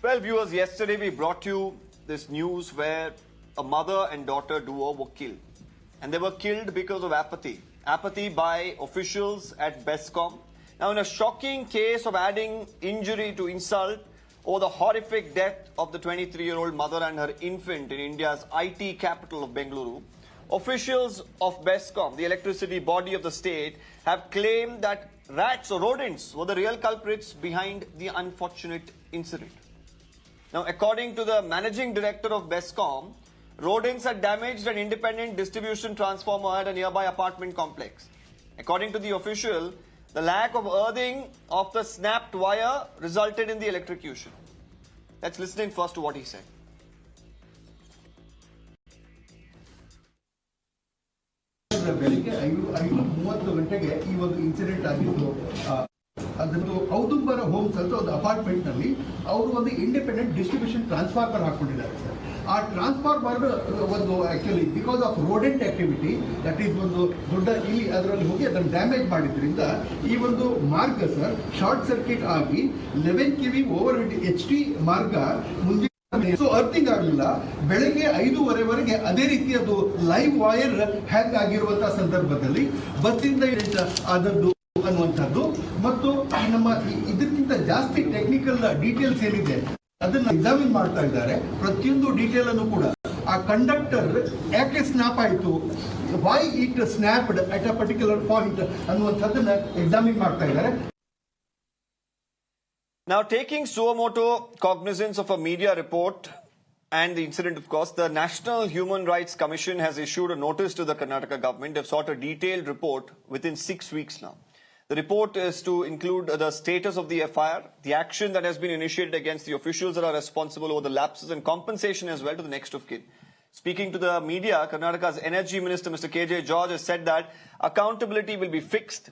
Well, viewers, yesterday we brought you this news where a mother and daughter duo were killed. And they were killed because of apathy. Apathy by officials at BESCOM. Now, in a shocking case of adding injury to insult over the horrific death of the 23-year-old mother and her infant in India's IT capital of Bengaluru, officials of BESCOM, the electricity body of the state, have claimed that rats or rodents were the real culprits behind the unfortunate incident. Now, according to the managing director of BESCOM, rodents had damaged an independent distribution transformer at a nearby apartment complex. According to the official, the lack of earthing of the snapped wire resulted in the electrocution. Let's listen in first to what he said. ಬೆಳಿಗ್ಗೆ 5:30 ಗಂಟೆಗೆ ಈ ಒಂದು incident ಆಗಿತ್ತು. ಅದನ್ನು ಔದುಂಬರ homes ಅಂತ ಒಂದು apartment ನಲ್ಲಿ ಅವರು ಒಂದು ಇಂಡಿಪೆಂಡೆಂಟ್ ಡಿಸ್ಟ್ರಿಬ್ಯೂಷನ್ ಟ್ರಾನ್ಸ್ಫಾರ್ಮರ್ ಹಾಕೊಂಡಿದ್ದಾರೆ ಸರ್. ಆ ಟ್ರಾನ್ಸ್ಫಾರ್ಮರ್ ಒಂದು actually because of rodent activity that is ಒಂದು ದೊಡ್ಡ ಇಲ್ಲಿ ಅದರಲ್ಲಿ ಹೋಗಿ ಅದನ್ನು ಡ್ಯಾಮೇಜ್ ಮಾಡಿದ್ರಿಂದ ಈ ಒಂದು ಮಾರ್ಗ ಸರ್ ಶಾರ್ಟ್ ಸರ್ಕ್ಯೂಟ್ ಆಗಿ 11 kV ಓವರ್ ಹೆಡ್ HT ಮಾರ್ಗ ಮುಂದೆ ಸೊ ಅರ್ಥಿಂಗ್ ಆಗಲಿಲ್ಲ. ಬೆಳಗ್ಗೆ 5:30ವರೆಗೆ ಅದೇ ರೀತಿ ಅದು ಲೈವ್ ವೈರ್ ಹ್ಯಾಂಗ್ ಆಗಿರುವಂತಹ ಸಂದರ್ಭದಲ್ಲಿ ಬಸ್ಸಿಂದ ಆದದ್ದು ಅನ್ನುವಂಥದ್ದು ಮತ್ತು ನಮ್ಮ ಇದಕ್ಕಿಂತ ಜಾಸ್ತಿ ಟೆಕ್ನಿಕಲ್ ಡೀಟೇಲ್ಸ್ ಏನಿದೆ ಅದನ್ನ ಎಕ್ಸಾಮಿನ್ ಮಾಡ್ತಾ ಇದ್ದಾರೆ. ಪ್ರತಿಯೊಂದು ಡೀಟೇಲ್ ಅನ್ನು ಕೂಡ ಆ ಕಂಡಕ್ಟರ್ ಯಾಕೆ ಸ್ನ್ಯಾಪ್ ಆಯಿತು, why it snapped at a particular point ಅನ್ನುವಂಥದ್ದನ್ನ ಎಕ್ಸಾಮಿನ್ ಮಾಡ್ತಾ ಇದ್ದಾರೆ. Now, taking suo motu cognizance of a media report and the incident, of course, the National Human Rights Commission has issued a notice to the Karnataka government. They've sought a detailed report within 6 weeks now. The report is to include the status of the FIR, the action that has been initiated against the officials that are responsible over the lapses, and compensation as well to the next of kin. Speaking to the media, Karnataka's Energy Minister, Mr. KJ George, has said that accountability will be fixed,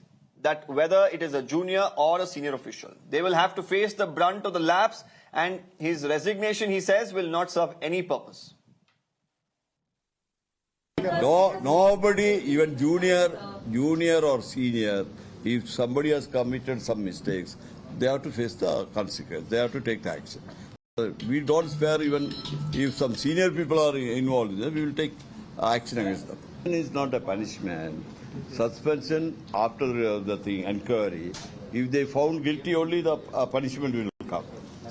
that whether it is a junior or a senior official, they will have to face the brunt of the lapse, and his resignation, he says, will not serve any purpose. No, nobody, even junior or senior, if somebody has committed some mistakes, they have to face the consequence. They have to take the action. We don't spare even if some senior people are involved in it, we will take action against them. It is not a punishment. Suspension after the inquiry. If they found guilty, only the punishment will come.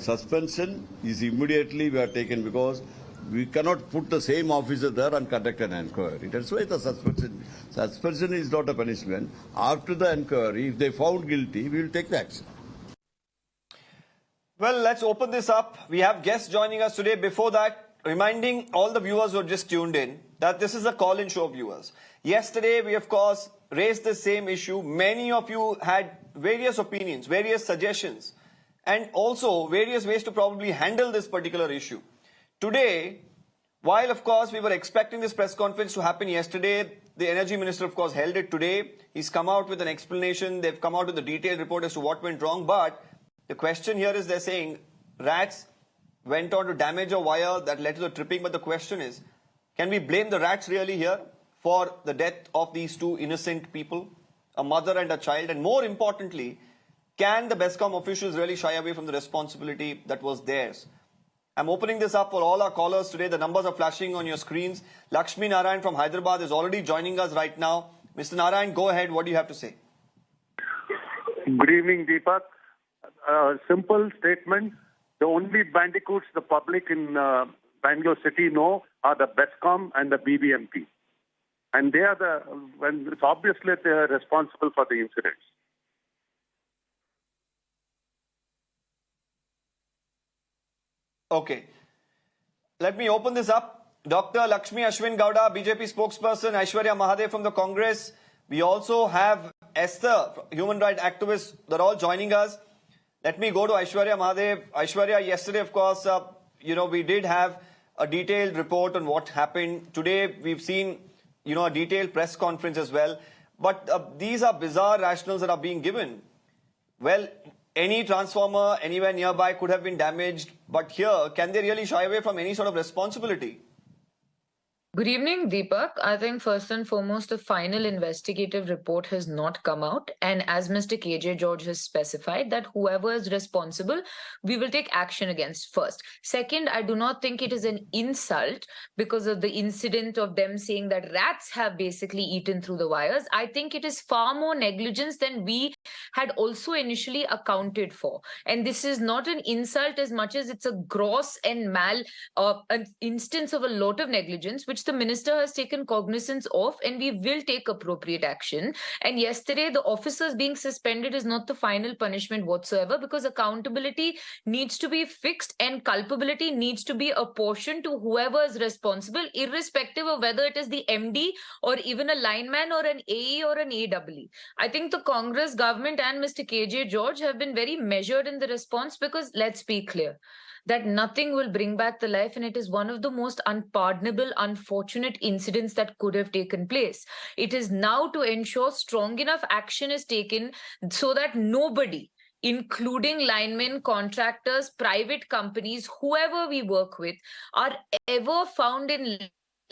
Suspension is immediately we are taken because we cannot put the same officer there and conduct an inquiry. That's why the suspension is not a punishment. After the inquiry, if they found guilty, we will take the action. Well, let's open this up. We have guests joining us today. Before that, reminding all the viewers who have just tuned in that this is a call-in show, viewers. Yesterday, we of course raised the same issue. Many of you had various opinions, various suggestions, and also various ways to probably handle this particular issue. Today, while of course we were expecting this press conference to happen yesterday, the Energy Minister of course held it today. He's come out with an explanation. They've come out with a detailed report as to what went wrong. But the question here is they're saying rats went on to damage a wire that led to the tripping. But the question is, can we blame the rats really here for the death of these two innocent people, a mother and a child? And more importantly, can the BESCOM officials really shy away from the responsibility that was theirs? I'm opening this up for all our callers today. The numbers are flashing on your screens. Lakshmi Narayan from Hyderabad is already joining us right now. Mr. Narayan, go ahead. What do you have to say? Good evening, Deepak. Simple statement. The only bandicoots the public in Bangalore city know are the BESCOM and the BBMP. And they are it's obviously they are responsible for the incidents. Okay. Let me open this up. Dr. Lakshmi Ashwin Gowda, BJP spokesperson, Aishwarya Mahadev from the Congress. We also have Esther, human rights activist. They're all joining us. Let me go to Aishwarya Mahadev. Aishwarya, yesterday, of course, we did have a detailed report on what happened. Today, we've seen, a detailed press conference as well. But these are bizarre rationales that are being given. Well, any transformer anywhere nearby could have been damaged. But here, can they really shy away from any sort of responsibility? Good evening, Deepak. I think first and foremost, the final investigative report has not come out. And as Mr. KJ George has specified, that whoever is responsible, we will take action against first. Second, I do not think it is an insult because of the incident of them saying that rats have basically eaten through the wires. I think it is far more negligence than we had also initially accounted for. And this is not an insult as much as it's a gross and an instance of a lot of negligence, which the minister has taken cognizance of, and we will take appropriate action. And yesterday, the officers being suspended is not the final punishment whatsoever, because accountability needs to be fixed and culpability needs to be apportioned to whoever is responsible, irrespective of whether it is the MD or even a lineman or an AE or an AWE. I think the Congress government and Mr. KJ George have been very measured in the response, because let's be clear that nothing will bring back the life, and it is one of the most unpardonable, unfortunate incidents that could have taken place. It is now to ensure strong enough action is taken so that nobody, including linemen, contractors, private companies, whoever we work with, are ever found in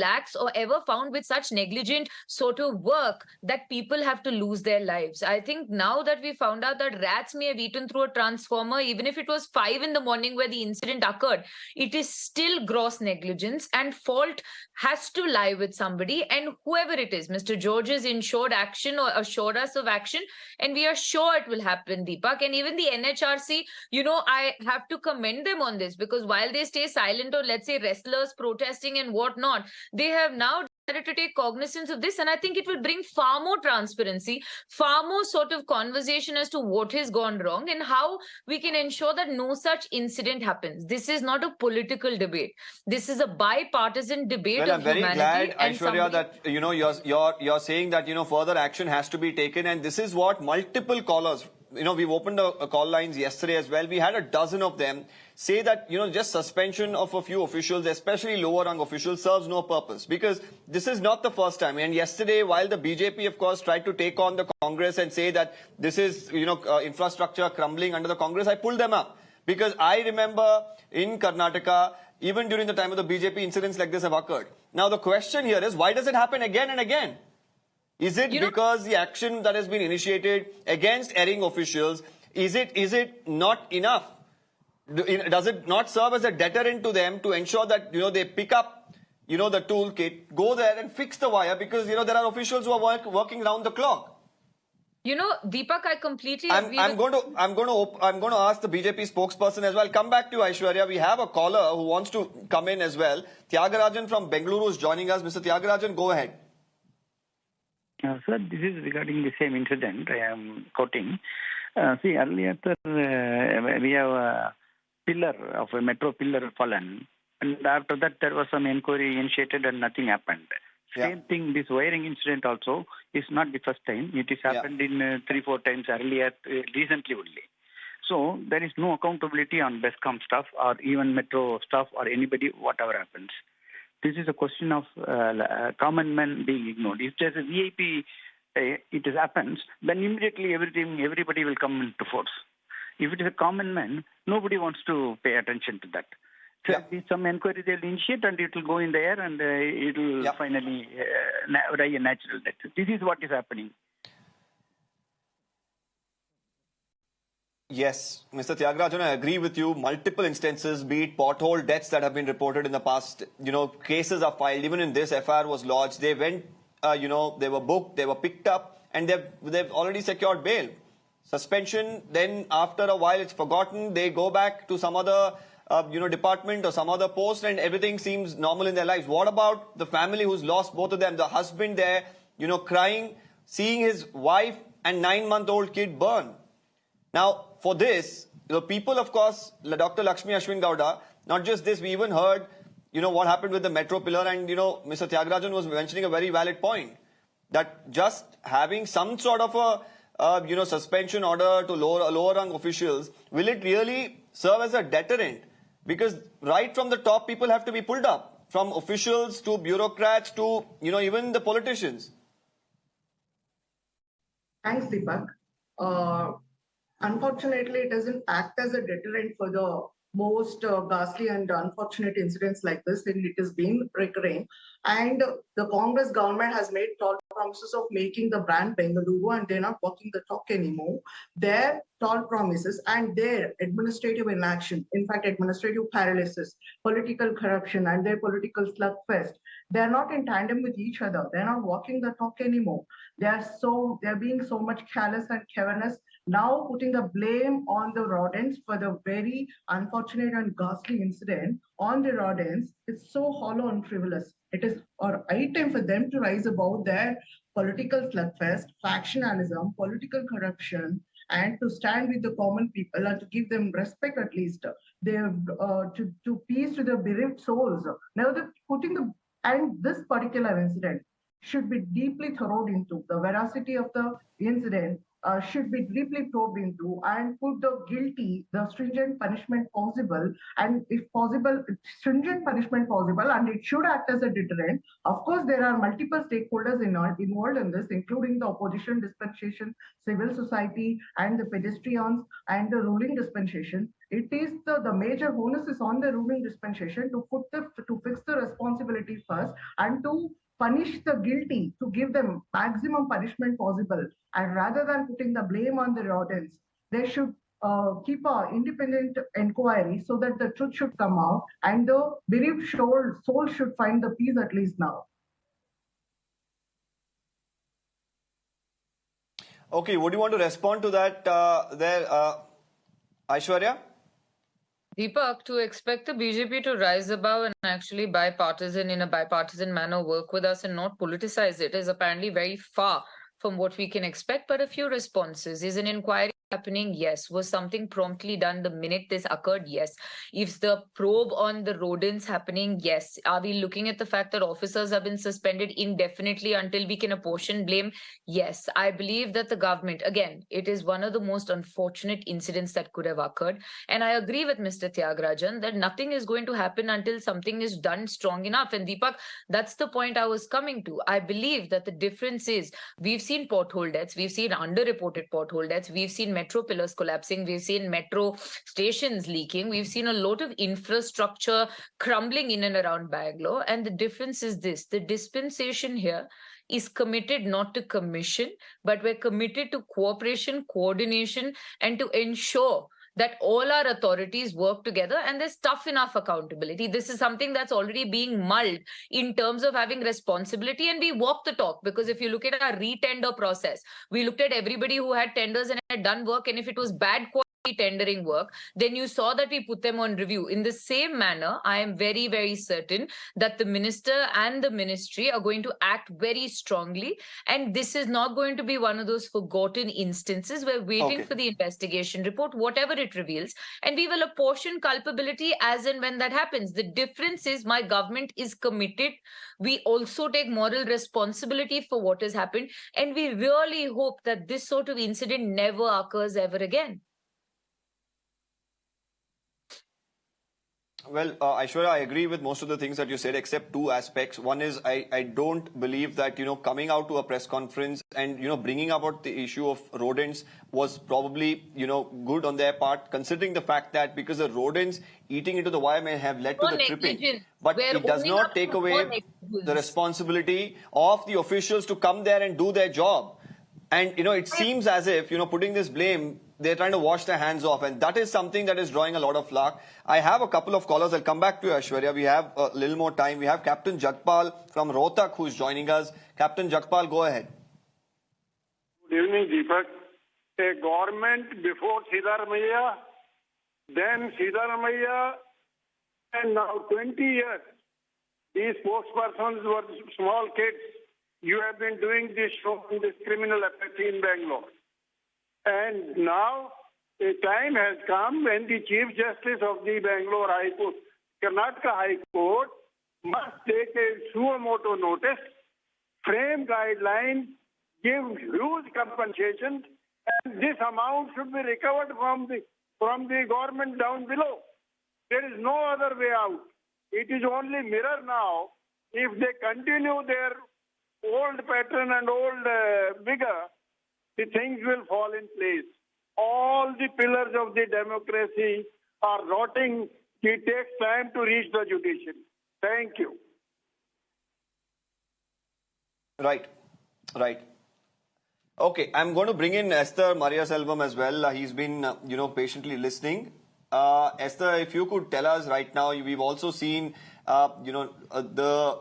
lacks or ever found with such negligent sort of work that people have to lose their lives. I think now that we found out that rats may have eaten through a transformer, even if it was 5 in the morning where the incident occurred, it is still gross negligence, and fault has to lie with somebody. And whoever it is, Mr. George has ensured action or assured us of action, and we are sure it will happen, Deepak. And even the NHRC, I have to commend them on this, because while they stay silent on, let's say, wrestlers protesting and whatnot, they have now decided to take cognizance of this, and I think it will bring far more transparency, far more sort of conversation as to what has gone wrong and how we can ensure that no such incident happens. This is not a political debate. This is a bipartisan debate Well, of I'm very humanity. glad, Aishwarya, that you're saying that further action has to be taken, and this is what multiple callers. We've opened a call lines yesterday as well. We had a dozen of them say that, just suspension of a few officials, especially lower rung officials, serves no purpose, because this is not the first time. And yesterday, while the BJP, of course, tried to take on the Congress and say that this is, infrastructure crumbling under the Congress, I pulled them up, because I remember in Karnataka, even during the time of the BJP, incidents like this have occurred. Now, the question here is, why does it happen again and again? Is it because the action that has been initiated against erring officials, is it not enough? Does it not serve as a deterrent to them to ensure that, they pick up, the toolkit, go there and fix the wire, because, there are officials who are working round the clock? Deepak, I completely agree. I'm going to ask the BJP spokesperson as well. Come back to you, Aishwarya. We have a caller who wants to come in as well. Tyagarajan from Bengaluru is joining us. Mr. Tyagarajan, go ahead. Sir, this is regarding the same incident I am quoting. See, earlier we have a pillar of a metro pillar fallen, and after that there was some inquiry initiated and nothing happened. Same thing, this wiring incident also is not the first time. It has happened in 3-4 times earlier, recently only. So there is no accountability on BESCOM staff or even metro staff or anybody, whatever happens. This is a question of common men being ignored. If there's a VIP, it happens, then immediately everybody will come into force. If it is a common man, nobody wants to pay attention to that. So some inquiry they'll initiate and it will go in the air and it will finally die a natural death. This is what is happening. Yes, Mr. Tyagarajan, I agree with you. Multiple instances, be it pothole deaths that have been reported in the past, cases are filed. Even in this, FIR was lodged. They went, they were booked, they were picked up, and they've already secured bail. Suspension, then after a while it's forgotten. They go back to some other, department or some other post, and everything seems normal in their lives. What about the family who's lost both of them? The husband there, crying, seeing his wife and 9-month-old kid burn. Now, for this, the people, of course, Dr. Lakshmi Ashwin Gowda, not just this, we even heard, what happened with the metro pillar, and, Mr. Tyagarajan was mentioning a very valid point, that just having some sort of a, suspension order to lower rung officials, will it really serve as a deterrent? Because right from the top, people have to be pulled up, from officials to bureaucrats to, even the politicians. Thanks, Deepak. Unfortunately, it doesn't act as a deterrent for the most ghastly and unfortunate incidents like this, and it has been recurring. And the Congress government has made tall promises of making the brand Bengaluru, and they're not walking the talk anymore. Their tall promises and their administrative inaction, in fact, administrative paralysis, political corruption, and their political slugfest, they're not in tandem with each other. They're not walking the talk anymore. They're being so much callous and cavernous, now putting the blame on the rodents for the very unfortunate and ghastly incident on the rodents. It's so hollow and frivolous. It is high time for them to rise above their political slugfest, factionalism, political corruption, and to stand with the common people and to give them respect at least. They have to peace to the bereaved souls. Now they're putting this particular incident should be deeply thorough into. The veracity of the incident should be deeply probed into, and put the guilty the stringent punishment possible, and if possible, stringent punishment possible, and it should act as a deterrent. Of course, there are multiple stakeholders involved in this, including the opposition dispensation, civil society, and the pedestrians, and the ruling dispensation. It is the major onus is on the ruling dispensation to fix the responsibility first, and to punish the guilty, to give them maximum punishment possible. And rather than putting the blame on the rodents, they should keep an independent inquiry so that the truth should come out and the bereaved soul should find the peace at least now. Okay, would you want to respond to that Aishwarya? Deepak, to expect the BJP to rise above and actually in a bipartisan manner work with us and not politicize it is apparently very far from what we can expect. But a few responses. Is an inquiry happening? Yes. Was something promptly done the minute this occurred? Yes. Is the probe on the rodents happening? Yes. Are we looking at the fact that officers have been suspended indefinitely until we can apportion blame? Yes. I believe that the government, again, it is one of the most unfortunate incidents that could have occurred. And I agree with Mr. Tyagarajan that nothing is going to happen until something is done strong enough. And Deepak, that's the point I was coming to. I believe that the difference is we've seen pothole deaths, we've seen underreported pothole deaths, we've seen metro pillars collapsing, we've seen metro stations leaking, we've seen a lot of infrastructure crumbling in and around Bangalore. And the difference is this: the dispensation here is committed not to commission, but we're committed to cooperation, coordination, and to ensure that all our authorities work together and there's tough enough accountability. This is something that's already being mulled in terms of having responsibility, and we walk the talk. Because if you look at our re-tender process, we looked at everybody who had tenders and had done work, and if it was bad quality tendering work, then you saw that we put them on review. In the same manner, I am very, very certain that the minister and the ministry are going to act very strongly, and this is not going to be one of those forgotten instances. We're waiting for the investigation report, whatever it reveals, and we will apportion culpability as and when that happens. The difference is my government is committed. We also take moral responsibility for what has happened, and we really hope that this sort of incident never occurs ever again. Well, Aishwarya, I agree with most of the things that you said, except two aspects. One is I don't believe that, coming out to a press conference and, bringing about the issue of rodents was probably, good on their part, considering the fact that because the rodents eating into the wire may have led to the tripping. But it does not take away the responsibility of the officials to come there and do their job. And, it seems as if, putting this blame, they're trying to wash their hands off. And that is something that is drawing a lot of flack. I have a couple of callers. I'll come back to you, Aishwarya. We have a little more time. We have Captain Jagpal from Rohtak who's joining us. Captain Jagpal, go ahead. Good evening, Deepak. A government before Siddharamaiah, then Siddharamaiah, and now 20 years. These spokespersons were small kids. You have been doing this show on this criminal apathy in Bangalore. And now a time has come when the Chief Justice of the Bangalore High Court, Karnataka High Court, must take a suo motu notice, frame guidelines, give huge compensation, and this amount should be recovered from the government down below. There is no other way out. It is only mirror now. If they continue their old pattern and old vigor, the things will fall in place. All the pillars of the democracy are rotting. It takes time to reach the judiciary. Thank you. Right. Okay, I'm going to bring in Esther Mariaselvam as well. He's been, patiently listening. Esther, if you could tell us right now, we've also seen, the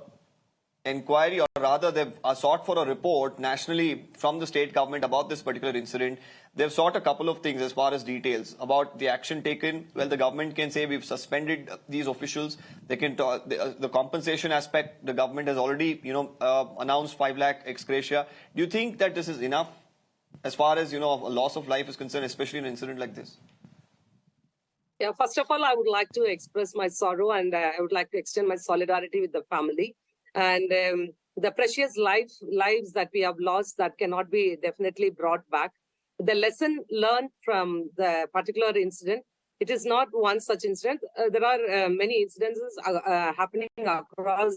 inquiry, or rather they've sought for a report nationally from the state government about this particular incident. They've sought a couple of things as far as details about the action taken. Well, the government can say we've suspended these officials. They can talk, the compensation aspect, the government has already, announced 5 lakh ex gratia. Do you think that this is enough as far as, a loss of life is concerned, especially in an incident like this? Yeah, first of all, I would like to express my sorrow, and I would like to extend my solidarity with the family. And the precious lives that we have lost that cannot be definitely brought back. The lesson learned from the particular incident, it is not one such incident. There are many incidences happening across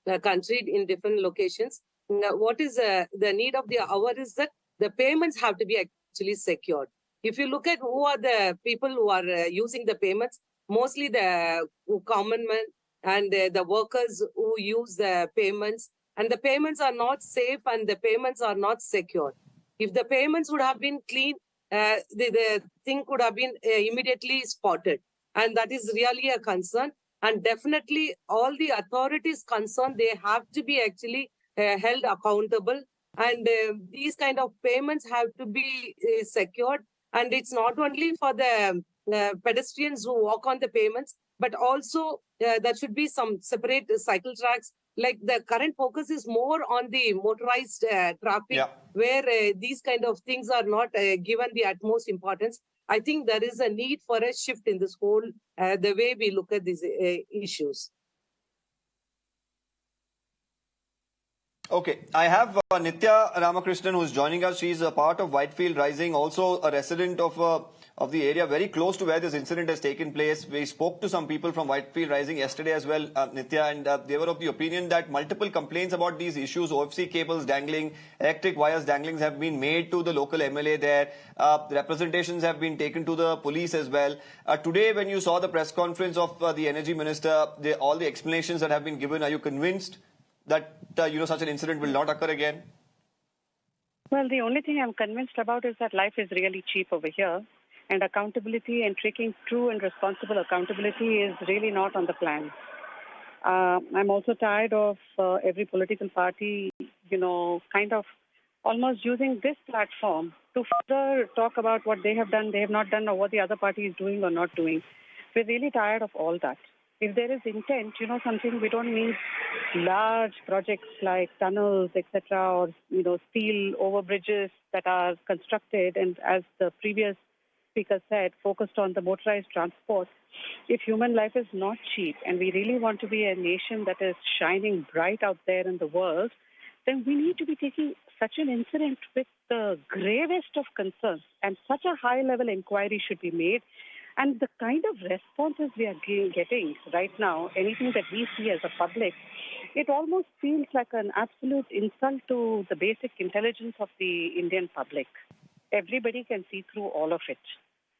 the country in different locations. What is the need of the hour is that the payments have to be actually secured. If you look at who are the people who are using the payments, mostly the common men and the workers who use the payments, and the payments are not safe and the payments are not secure. If the payments would have been clean, the thing could have been immediately spotted. And that is really a concern. And definitely all the authorities concerned, they have to be actually held accountable. And these kind of payments have to be secured. And it's not only for the pedestrians who walk on the payments, but also there should be some separate cycle tracks. Like the current focus is more on the motorized traffic, where these kind of things are not given the utmost importance. I think there is a need for a shift in this whole, the way we look at these issues. Okay, I have Nitya Ramakrishnan who is joining us. She's a part of Whitefield Rising, also a resident of the area very close to where this incident has taken place. We spoke to some people from Whitefield Rising yesterday as well, Nitya, and they were of the opinion that multiple complaints about these issues, OFC cables dangling, electric wires dangling, have been made to the local MLA there. Representations have been taken to the police as well. Today, when you saw the press conference of the Energy Minister, all the explanations that have been given, are you convinced that such an incident will not occur again? Well, the only thing I'm convinced about is that life is really cheap over here, and accountability and taking true and responsible accountability is really not on the plan. I'm also tired of every political party, kind of almost using this platform to further talk about what they have done, they have not done, or what the other party is doing or not doing. We're really tired of all that. If there is intent, something, we don't need large projects like tunnels, etc., or, steel overbridges that are constructed. And as the previous speaker said, focused on the motorized transport. If human life is not cheap and we really want to be a nation that is shining bright out there in the world, then we need to be taking such an incident with the gravest of concerns, and such a high-level inquiry should be made. And the kind of responses we are getting right now, anything that we see as a public, it almost feels like an absolute insult to the basic intelligence of the Indian public. Everybody can see through all of it.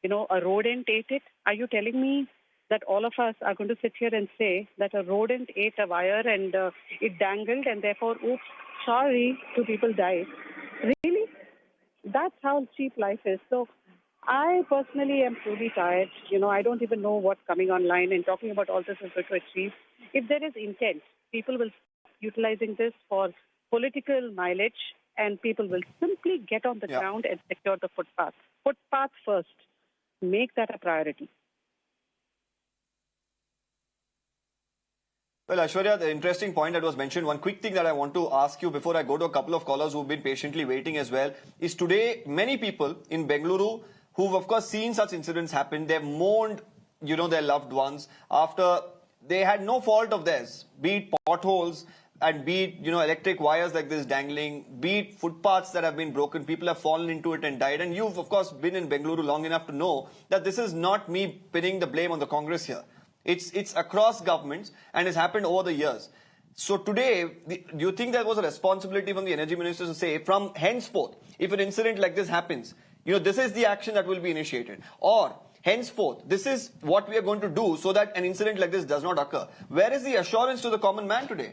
A rodent ate it. Are you telling me that all of us are going to sit here and say that a rodent ate a wire and it dangled and therefore, oops, sorry, 2 people died? Really? That's how cheap life is. So I personally am truly tired. I don't even know what's coming online, and talking about all this is going to achieve. If there is intent, people will stop utilizing this for political mileage, and people will simply get on the ground and secure the footpath. Footpath first. Make that a priority. Well, Aishwarya, the interesting point that was mentioned, one quick thing that I want to ask you before I go to a couple of callers who've been patiently waiting as well, is today many people in Bengaluru who've of course seen such incidents happen, they've mourned, their loved ones after they had no fault of theirs, be it potholes and be it, electric wires like this dangling, be it footpaths that have been broken, people have fallen into it and died. And you've of course been in Bengaluru long enough to know that this is not me pinning the blame on the Congress here. It's across governments and has happened over the years. So today, do you think there was a responsibility from the energy minister to say, from henceforth, if an incident like this happens, this is the action that will be initiated? Or henceforth, this is what we are going to do so that an incident like this does not occur. Where is the assurance to the common man today?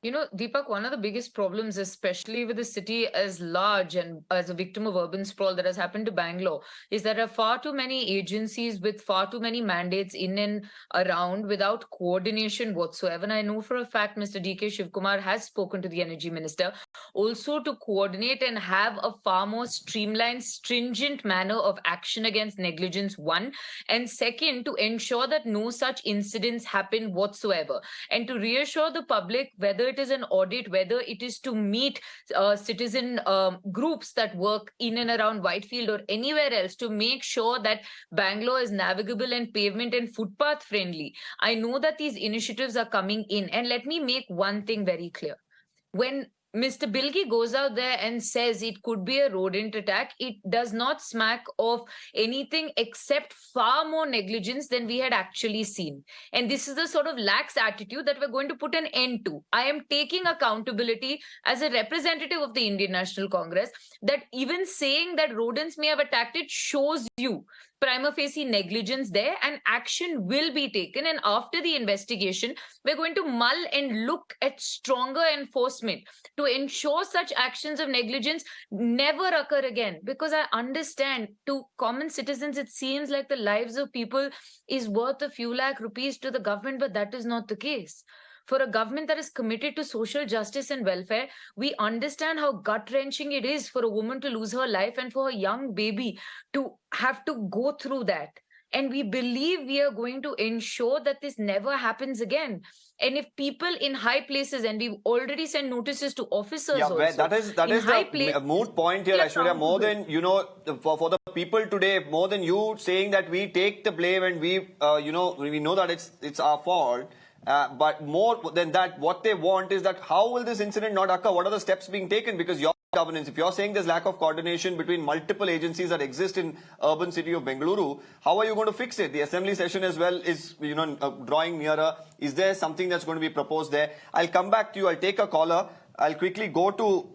You know, Deepak, one of the biggest problems, especially with the city as large and as a victim of urban sprawl that has happened to Bangalore, is there are far too many agencies with far too many mandates in and around without coordination whatsoever. And I know for a fact Mr. D.K. Shivkumar has spoken to the Energy Minister also to coordinate and have a far more streamlined, stringent manner of action against negligence, one. And second, to ensure that no such incidents happen whatsoever. And to reassure the public, whether it is an audit, whether it is to meet citizen groups that work in and around Whitefield or anywhere else to make sure that Bangalore is navigable and pavement and footpath friendly. I know that these initiatives are coming in. And let me make one thing very clear. When Mr. Bilgi goes out there and says it could be a rodent attack, it does not smack of anything except far more negligence than we had actually seen. And this is the sort of lax attitude that we're going to put an end to. I am taking accountability as a representative of the Indian National Congress that even saying that rodents may have attacked it shows you prima facie negligence there, and action will be taken. And after the investigation, we're going to mull and look at stronger enforcement to ensure such actions of negligence never occur again. Because I understand to common citizens, it seems like the lives of people is worth a few lakh rupees to the government, but that is not the case. For a government that is committed to social justice and welfare, we understand how gut-wrenching it is for a woman to lose her life and for a young baby to have to go through that. And we believe we are going to ensure that this never happens again. And if people in high places, and we've already sent notices to officers also. That is the moot point here, Aishwarya. More than, for the people today, more than you saying that we take the blame and we know that it's our fault. But more than that, what they want is that how will this incident not occur? What are the steps being taken? Because your governance, if you're saying there's lack of coordination between multiple agencies that exist in urban city of Bengaluru, how are you going to fix it? The assembly session as well is, drawing nearer. Is there something that's going to be proposed there? I'll come back to you. I'll take a caller. I'll quickly go to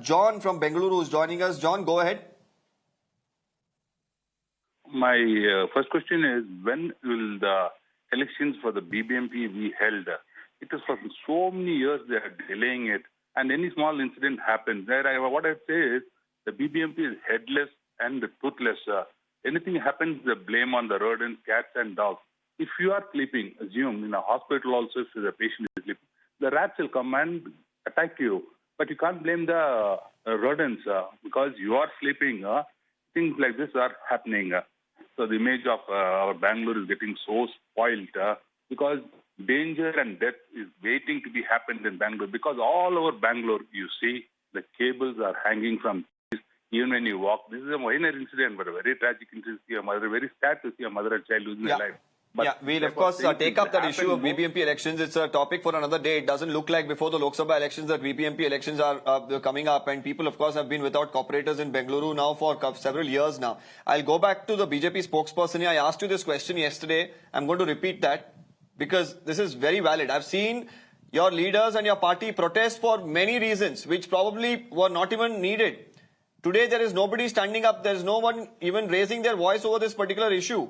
John from Bengaluru who's joining us. John, go ahead. My first question is, when will the elections for the BBMP be held? It is for so many years they are delaying it, and any small incident happens. What I say is the BBMP is headless and toothless. Anything happens, the blame on the rodents, cats and dogs. If you are sleeping, assume in a hospital also, if the patient is sleeping, the rats will come and attack you. But you can't blame the rodents because you are sleeping. Things like this are happening. So the image of our Bangalore is getting so spoiled because danger and death is waiting to be happened in Bangalore. Because all over Bangalore, you see the cables are hanging from trees. Even when you walk, this is a minor incident, but a very tragic incident. Very sad to see a mother and child losing their life. But we'll of course take up that issue of BBMP elections. It's a topic for another day. It doesn't look like before the Lok Sabha elections that BBMP elections are coming up, and people of course have been without cooperators in Bengaluru now for several years now. I'll go back to the BJP spokesperson here. I asked you this question yesterday. I'm going to repeat that because this is very valid. I've seen your leaders and your party protest for many reasons which probably were not even needed. Today there is nobody standing up. There's no one even raising their voice over this particular issue.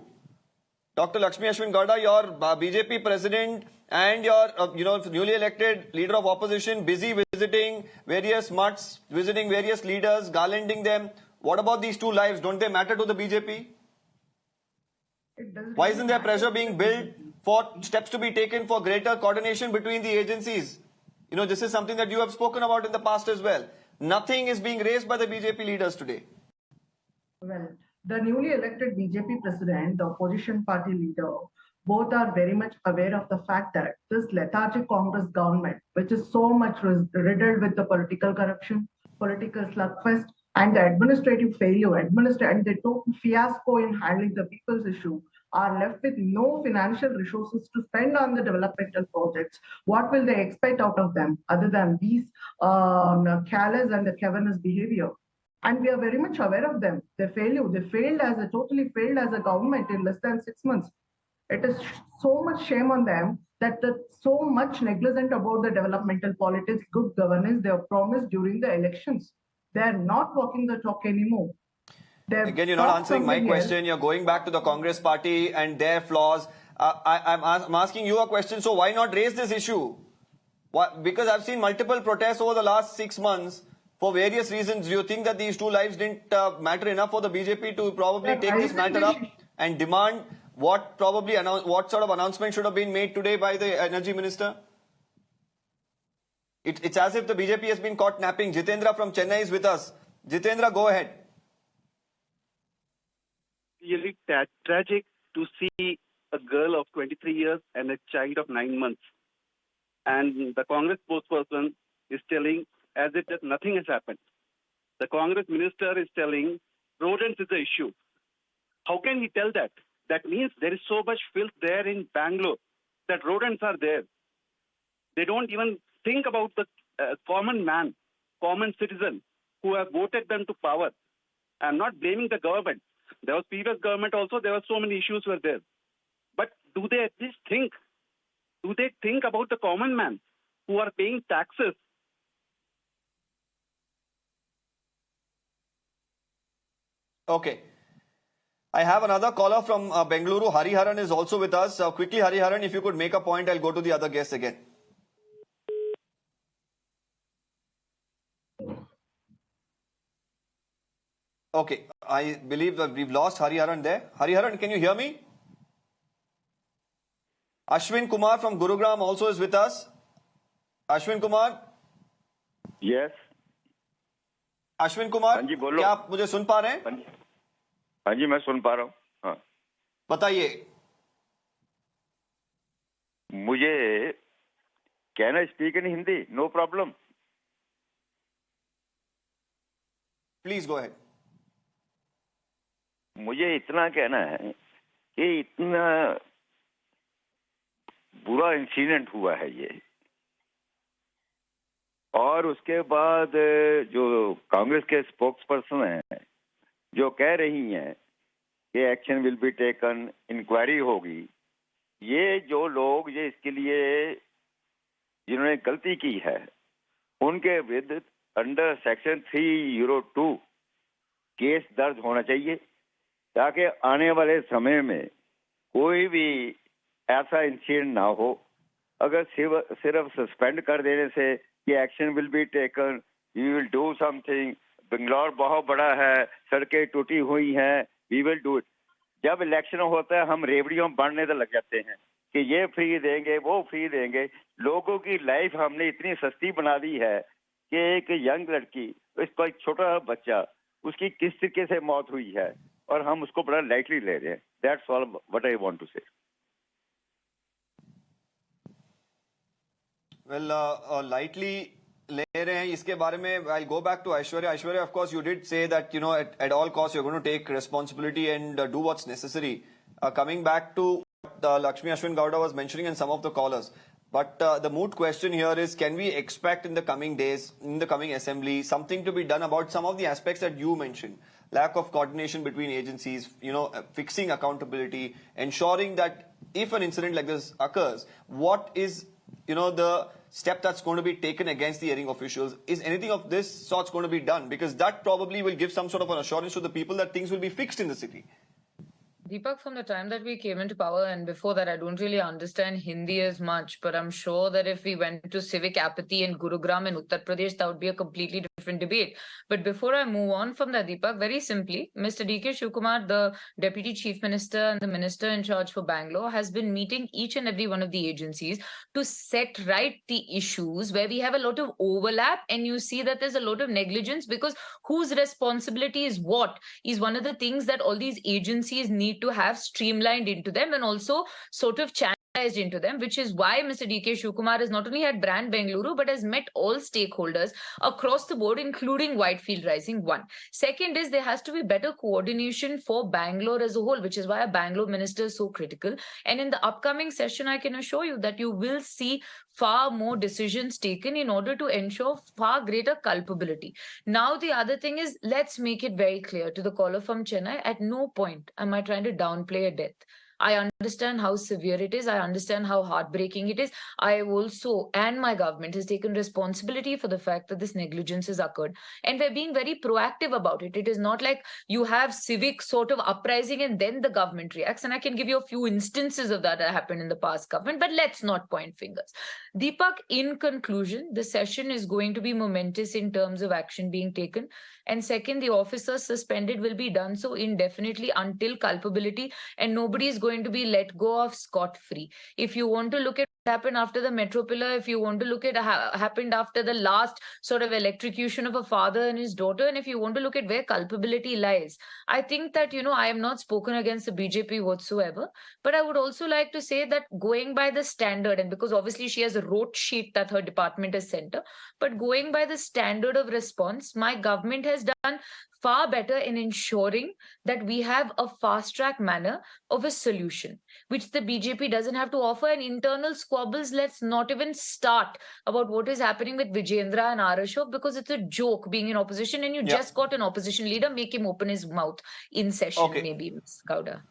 Dr. Lakshmi Ashwin Gowda, your BJP president and your newly elected leader of opposition, busy visiting various mutts, visiting various leaders, garlanding them. What about these two lives? Don't they matter to the BJP? Why isn't there pressure being built for steps to be taken for greater coordination between the agencies? This is something that you have spoken about in the past as well. Nothing is being raised by the BJP leaders today. Well, the newly elected BJP president, the opposition party leader, both are very much aware of the fact that this lethargic Congress government, which is so much riddled with the political corruption, political slugfest, and the administrative failure, and the total fiasco in handling the people's issue, are left with no financial resources to spend on the developmental projects. What will they expect out of them other than these callous and the cavernous behavior? And we are very much aware of them. They totally failed as a government in less than 6 months. It is so much shame on them that so much negligent about the developmental politics, good governance they have promised during the elections. They are not walking the talk anymore. Again, you're not answering my question. You're going back to the Congress party and their flaws. I'm asking you a question. So why not raise this issue? Because I've seen multiple protests over the last 6 months for various reasons. Do you think that these two lives didn't matter enough for the BJP to probably take this matter up and demand what sort of announcement should have been made today by the Energy Minister? It's as if the BJP has been caught napping. Jitendra from Chennai is with us. Jitendra, go ahead. Really tragic to see a girl of 23 years and a child of 9 months. And the Congress spokesperson is telling as if that nothing has happened. The Congress minister is telling rodents is the issue. How can he tell that? That means there is so much filth there in Bangalore that rodents are there. They don't even think about the common man, common citizen who have voted them to power. I'm not blaming the government. There was previous government also, there were so many issues were there. But do they at least think? Do they think about the common man who are paying taxes? Okay. I have another caller from Bengaluru. Hariharan is also with us. Quickly, Hariharan, if you could make a point, I'll go to the other guests again. Okay, I believe that we've lost Hariharan there. Hariharan, can you hear me? Ashwin Kumar from Gurugram also is with us. Ashwin Kumar? Yes. Ashwin Kumar, हाँ जी बोलो. क्या आप मुझे सुन पा रहे हैं? हाँ जी मैं सुन पा रहा हूँ. हाँ. बताइए. मुझे can I speak in Hindi? No problem. Please go ahead. मुझे इतना कहना है कि इतना बुरा इंसिडेंट हुआ है ये, और उसके बाद जो कांग्रेस के स्पोक्स पर्सन हैं जो कह रही हैं कि action will be taken, inquiry होगी, ये जो लोग ये इसके लिए जिन्होंने गलती की है उनके विरुद्ध अंडर सेक्शन 302 केस दर्ज होना चाहिए ताकि आने वाले समय में कोई भी ऐसा इंसिडेंट ना हो. अगर सिर्फ सस्पेंड कर देने से कि action will be taken, we will do something, Bangalore बहुत बड़ा है, सड़कें टूटी हुई हैं, वी विल डू इट. जब इलेक्शन होता है हम रेवड़ियों बांटने तो लग जाते हैं कि ये फ्री देंगे, वो फ्री देंगे. लोगों की लाइफ हमने इतनी सस्ती बना दी है कि एक यंग लड़की, इसका एक छोटा बच्चा, उसकी किस तरीके से मौत हुई है और हम उसको बड़ा लाइटली ले रहे हैं. That's all what I want to say. Well, lightly ले रहे हैं इसके बारे में. I'll go back to Aishwarya. Aishwarya, of course, you did say that, you know, at all costs you're going to take responsibility and do what's necessary. Coming back to what Lakshmi Ashwin Gowda was mentioning and some of the callers. But the moot question here is, can we expect in the coming days, in the coming assembly, something to be done about some of the aspects that you mentioned? Lack of coordination between agencies, you know, fixing accountability, ensuring that if an incident like this occurs, what is, you know, the step that's going to be taken against the hearing officials? Is anything of this sort going to be done? Because that probably will give some sort of an assurance to the people that things will be fixed in the city. Deepak, from the time that we came into power and before that, I don't really understand Hindi as much, but I'm sure that if we went to civic apathy in Gurugram and Uttar Pradesh, that would be a completely different debate. But before I move on from that, Deepak, very simply, Mr. D.K. Shivkumar, the Deputy Chief Minister and the Minister in charge for Bangalore, has been meeting each and every one of the agencies to set right the issues where we have a lot of overlap and you see that there's a lot of negligence, because whose responsibility is what is one of the things that all these agencies need to have streamlined into them and also sort of channelized into them, which is why Mr. D.K. Shivkumar has not only had brand Bengaluru, but has met all stakeholders across the board, including Whitefield Rising 1. Second is there has to be better coordination for Bangalore as a whole, which is why a Bangalore minister is so critical. And in the upcoming session, I can assure you that you will see far more decisions taken in order to ensure far greater culpability. Now, the other thing is, let's make it very clear to the caller from Chennai, at no point am I trying to downplay a death. I understand how severe it is. I understand how heartbreaking it is. I also, and my government has taken responsibility for the fact that this negligence has occurred. And we're being very proactive about it. It is not like you have civic sort of uprising and then the government reacts. And I can give you a few instances of that happened in the past government, but let's not point fingers. Deepak, in conclusion, the session is going to be momentous in terms of action being taken. And second, the officers suspended will be done so indefinitely until culpability, and nobody is going to be let go of scot-free. If you want to look at what happened after the metro pillar, if you want to look at what happened after the last sort of electrocution of a father and his daughter, and if you want to look at where culpability lies, I think that, I am not spoken against the BJP whatsoever, but I would also like to say that going by the standard, and because obviously she has a rote sheet that her department has sent her, but going by the standard of response, my government has done far better in ensuring that we have a fast track manner of a solution, which the BJP doesn't have to offer. And internal squabbles, let's not even start about what is happening with Vijayendra and Arashok, because it's a joke being in opposition, and you just got an opposition leader, make him open his mouth in session, maybe, Ms. Gowda.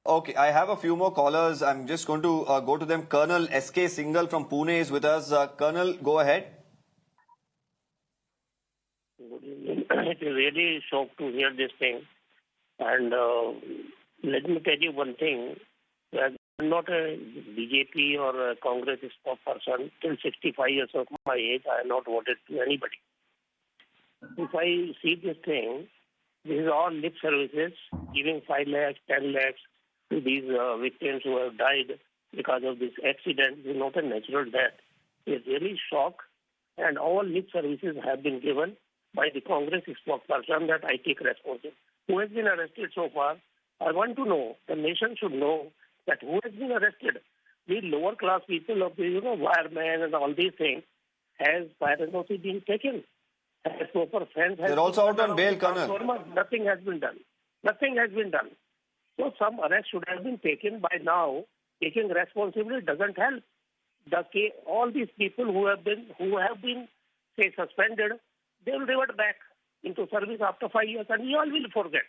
Okay, I have a few more callers. I'm just going to go to them. Colonel SK Singhal from Pune is with us. Colonel, go ahead. Good evening. It is really shocked to hear this thing. And let me tell you one thing. I'm not a BJP or a Congress spokesperson. Till 65 years of my age, I have not voted to anybody. If I see this thing, this is all lip services, giving 5 lakhs, 10 lakhs to these victims who have died because of this accident. This is not a natural death. It's really shock. And all lip services have been given by the Congress spokesperson that I take responsibility. Who has been arrested so far? I want to know, the nation should know that who has been arrested. The lower class people of the, wiremen and all these things, has priority been taken? Has proper fence? They're also out on bail, Colonel. Nothing has been done. Nothing has been done. So some arrest should have been taken by now. Taking responsibility doesn't help. All these people who have been, say, suspended, they will revert back into service after 5 years, and we all will forget.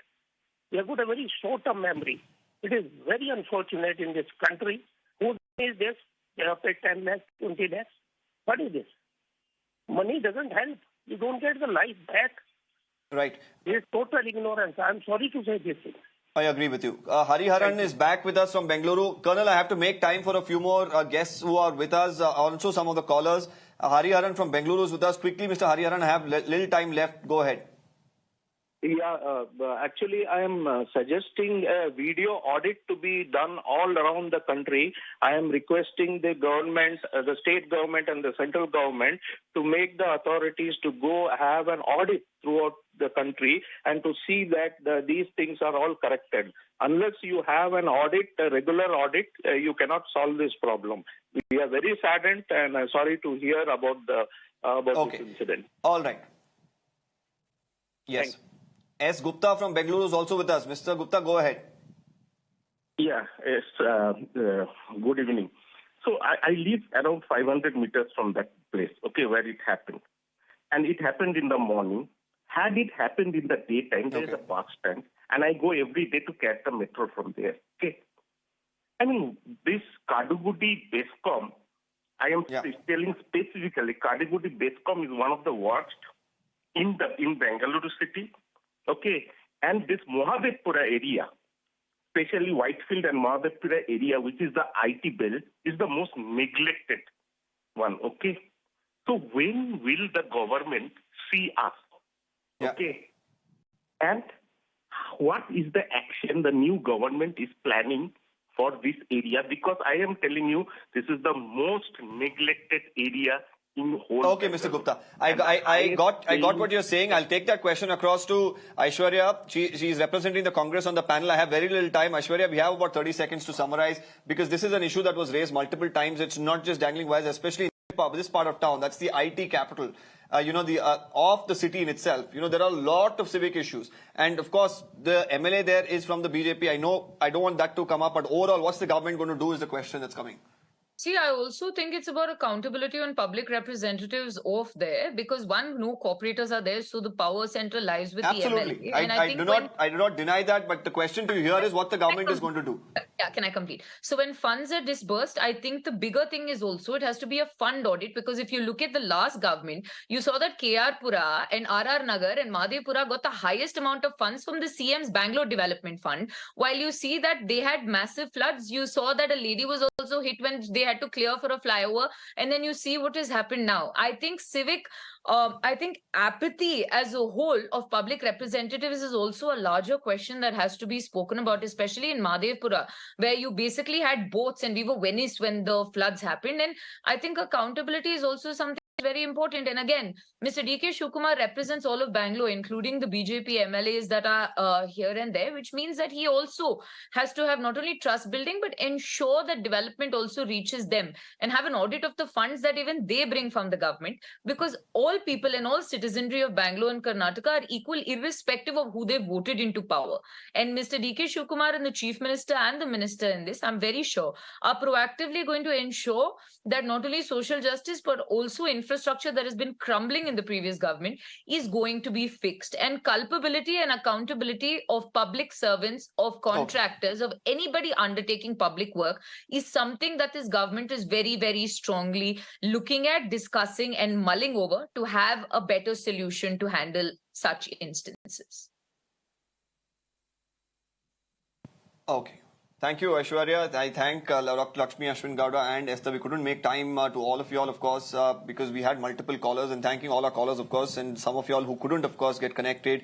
We have got a very short-term memory. It is very unfortunate in this country. Who is this? They have paid 10 lakhs, 20 lakhs. What is this? Money doesn't help. You don't get the life back. Right. There is total ignorance. I'm sorry to say this thing. I agree with you. Hariharan is back with us from Bengaluru. Colonel, I have to make time for a few more guests who are with us, also some of the callers. Hariharan from Bengaluru is with us. Quickly, Mr. Hariharan, I have little time left. Go ahead. Yeah, actually, I am suggesting a video audit to be done all around the country. I am requesting the government, the state government and the central government to make the authorities to go have an audit throughout the country and to see that these things are all corrected. Unless you have an audit, a regular audit, you cannot solve this problem. We are very saddened and sorry to hear about this incident. All right. Yes. S. Gupta from Bengaluru is also with us. Mr. Gupta, go ahead. Yeah, yes, good evening. So I live around 500 meters from that place, where it happened. And it happened in the morning. Had it happened in the daytime, there is a bus stand, and I go every day to catch the metro from there. I mean, this Kadugudi Bescom, I am telling specifically, Kadugudi Bescom is one of the worst in Bengaluru city. And this Mohabedpura area, especially Whitefield and Mohabedpura area, which is the IT belt, is the most neglected one. So when will the government see us? And what is the action the new government is planning for this area? Because I am telling you, this is the most neglected area in whole. Okay, Mr. Gupta. I got what you're saying. I'll take that question across to Aishwarya. She is representing the Congress on the panel. I have very little time. Aishwarya, we have about 30 seconds to summarize, because this is an issue that was raised multiple times. It's not just dangling wires, especially in this part of town. That's the IT capital. Of the city in itself. There are a lot of civic issues. And of course, the MLA there is from the BJP. I know I don't want that to come up, but overall, what's the government going to do is the question that's coming. See, I also think it's about accountability on public representatives off there, because one, no cooperators are there, so the power center lies with Absolutely. the MLA. And I do not deny that, but the question to you here is what the government is going to do. Yeah, can I complete? So when funds are disbursed, I think the bigger thing is also it has to be a fund audit, because if you look at the last government, you saw that KR Pura and RR Nagar and Madhepura got the highest amount of funds from the CM's Bangalore Development Fund. While you see that they had massive floods, you saw that a lady was also hit when they had to clear for a flyover, and then you see what has happened now. I think I think apathy as a whole of public representatives is also a larger question that has to be spoken about, especially in Madhepura, where you basically had boats and we were Venice when the floods happened. And I think accountability is also something very important. And again, Mr. D.K. Shivakumar represents all of Bangalore, including the BJP MLAs that are here and there, which means that he also has to have not only trust building, but ensure that development also reaches them and have an audit of the funds that even they bring from the government, because all people and all citizenry of Bangalore and Karnataka are equal, irrespective of who they voted into power. And Mr. D.K. Shivakumar and the Chief Minister and the Minister in this, I'm very sure, are proactively going to ensure that not only social justice, but also infrastructure that has been crumbling in the previous government is going to be fixed. And culpability and accountability of public servants, of contractors, of anybody undertaking public work is something that this government is very, very strongly looking at, discussing and mulling over to have a better solution to handle such instances. Okay. Thank you, Aishwarya. I thank Lakshmi Ashwin Gowda and Esther. We couldn't make time to all of you all, of course, because we had multiple callers, and thanking all our callers, of course, and some of you all who couldn't, of course, get connected.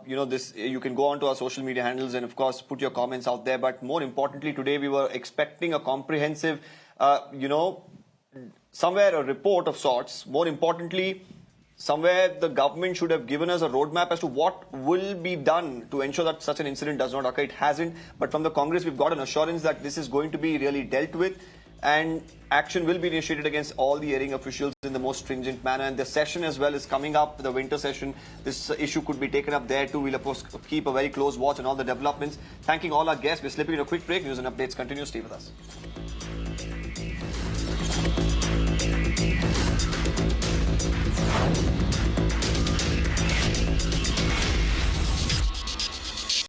You can go on to our social media handles and, of course, put your comments out there. But more importantly, today we were expecting a comprehensive, somewhere a report of sorts. More importantly, somewhere the government should have given us a roadmap as to what will be done to ensure that such an incident does not occur. It hasn't. But from the Congress, we've got an assurance that this is going to be really dealt with and action will be initiated against all the erring officials in the most stringent manner. And the session as well is coming up, the winter session. This issue could be taken up there too. We'll, of course, keep a very close watch on all the developments. Thanking all our guests. We're slipping in a quick break. News and updates continue. Stay with us.